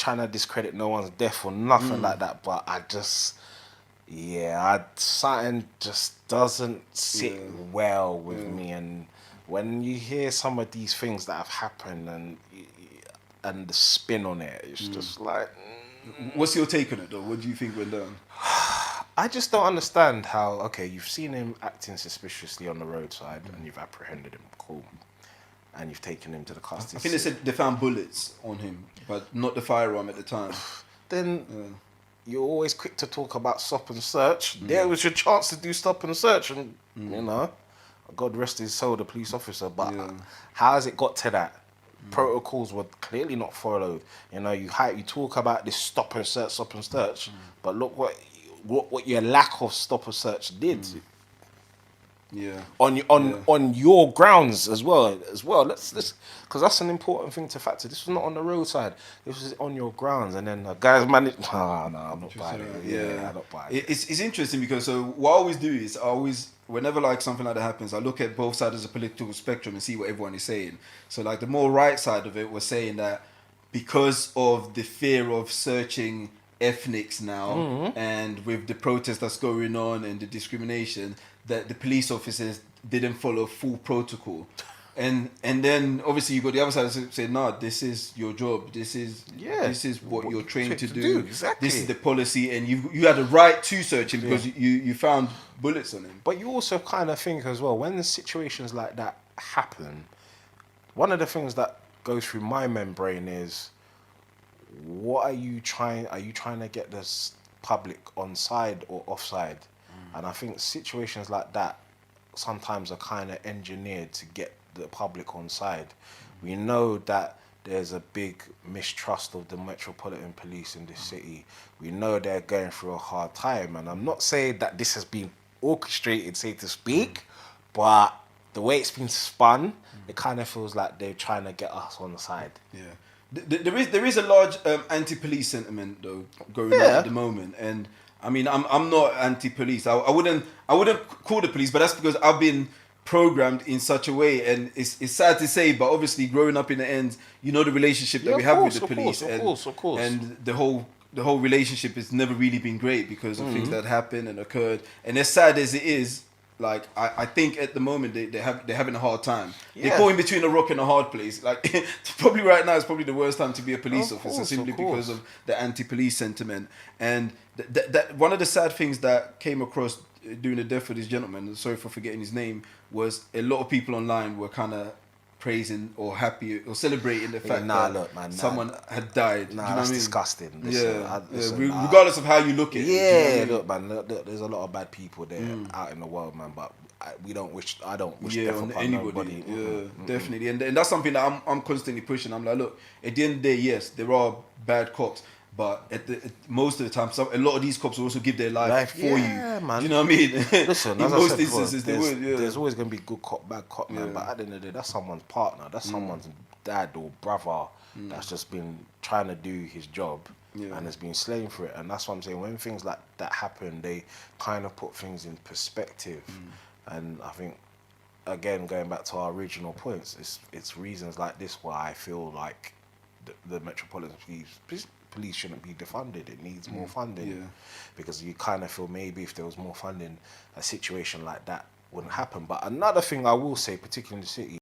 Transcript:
trying to discredit no one's death or nothing like that, but I just, something just doesn't sit well with me. And when you hear some of these things that have happened and the spin on it, it's just like... What's your take on it, though? What do you think went down? I just don't understand how, okay, you've seen him acting suspiciously on the roadside and you've apprehended him, cool. And you've taken him to the custody. I think they said they found bullets on him, but not the firearm at the time. Then you're always quick to talk about stop and search. There was your chance to do stop and search, and you know, God rest his soul, the police officer. But how has it got to that? Protocols were clearly not followed. You know, you talk about this stop and search, but look what your lack of stop and search did. On your grounds as well. Let's because that's an important thing to factor. This was not on the roadside. This was on your grounds, and then the guys managed. No, I'm not buying it. I'm not buying it. It's interesting because what I always do is whenever like something like that happens, I look at both sides of the political spectrum and see what everyone is saying. So like the more right side of it was saying that because of the fear of searching ethnics now, and with the protest that's going on and the discrimination, that the police officers didn't follow full protocol. And then obviously you got the other side that say, no, this is your job. This is what you're trained to do. Exactly. This is the policy, and you had a right to search him because you found bullets on him. But you also kind of think as well, when situations like that happen, one of the things that goes through my membrane is, what are you trying to get this public on side or offside? And I think situations like that sometimes are kind of engineered to get the public on side. We know that there's a big mistrust of the Metropolitan Police in this city. We know they're going through a hard time, and I'm not saying that this has been orchestrated, so to speak, but the way it's been spun, it kind of feels like they're trying to get us on the side. Yeah. There is a large anti-police sentiment though going on at the moment, and I mean I'm not anti-police. I wouldn't call the police, but that's because I've been programmed in such a way, and it's sad to say, but obviously growing up in the end, you know the relationship that we have with the police, of course. And the whole relationship has never really been great because of things that happened and occurred. And as sad as it is, like I think at the moment they're having a hard time. They're caught in between a rock and a hard place. Like probably right now is probably the worst time to be a police officer, simply because of the anti-police sentiment. And that one of the sad things that came across during the death of this gentleman, sorry for forgetting his name, was a lot of people online were kind of praising or happy or celebrating the fact that someone had died. Nah, that's disgusting. Regardless of how you look at it. Yeah, look, man, look, there's a lot of bad people there out in the world, man, but I don't wish death upon anybody. Definitely. And that's something that I'm constantly pushing. I'm like, look, at the end of the day, yes, there are bad cops, but most of the time, a lot of these cops will also give their life for you. Man. Do you know what I mean? Listen, in most instances, they would. There's always going to be good cop, bad cop, man. But at the end of the day, that's someone's partner. That's someone's dad or brother that's just been trying to do his job and has been slain for it. And that's what I'm saying. When things like that happen, they kind of put things in perspective. And I think, again, going back to our original points, it's reasons like this why I feel like the Metropolitan Police shouldn't be defunded. It needs more funding, because you kind of feel maybe if there was more funding, a situation like that wouldn't happen. But another thing I will say, particularly in the city,